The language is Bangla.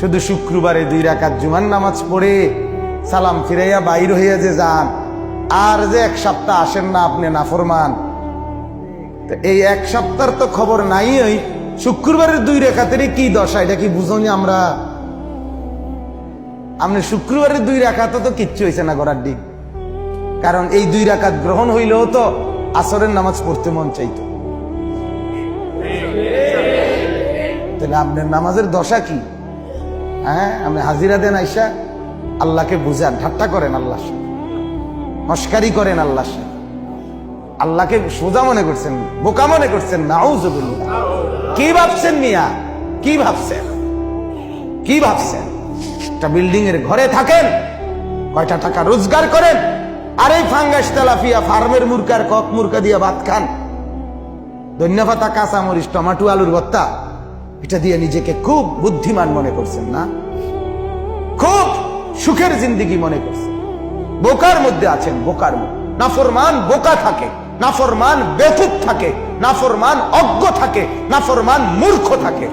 শুধু শুক্রবারে 2 রাকাত জুমার নামাজ পড়ে সালাম ফিরাইয়া বাইর হইয়া যে যান, আর যে 1 সপ্তাহ আসেন না আপনি নাফরমান। তো এই 1 সপ্তাহের তো খবর নাই। ওই শুক্রবারের 2 রাকাতেরই কি দশা, এটা কি বুঝনি আমরা? আপনি শুক্রবারের 2 রাকাত তো কিচ্ছু হয়েছে না করার দিক, কারণ এই 2 রাকাত গ্রহণ হইলেও তো আসরের নামাজ পড়তে মন চাইতো। তাহলে আপনার নামাজের দশা কি? হ্যাঁ, আপনি হাজিরা দেন আইসা আল্লাহকে বুঝান, ঠাট্টা করেন আল্লাহর সাথে, মস্কারি করেন আল্লাহর সাথে, আল্লাহকে সোজা মনে করছেন, বোকা মনে করছেন। নাউযুবিল্লাহ। কি ভাবছেন মিয়া? কি ভাবছেন? কি ভাবছেন? একটা বিল্ডিং এর ঘরে থাকেন, কয়টা টাকা রোজগার করেন, আর এই ফাঙ্গাস তেলাপিয়া ফার্মের মুরকার কক মুরকা দিয়ে ভাত খান, ধন্যপাতা, কাঁচামরিচ, টমাটো, আলুর ভর্তা, এটা দিয়ে নিজেকে খুব বুদ্ধিমান মনে করছেন না? খুব সুখের জিন্দেগি মনে করছেন। বোকার মধ্যে আছেন, বোকার মধ্যে। নাফরমান বোকা থাকে, নাফরমান বেকুব থাকে, নাফরমান অজ্ঞ থাকে, নাফরমান মূর্খ থাকে।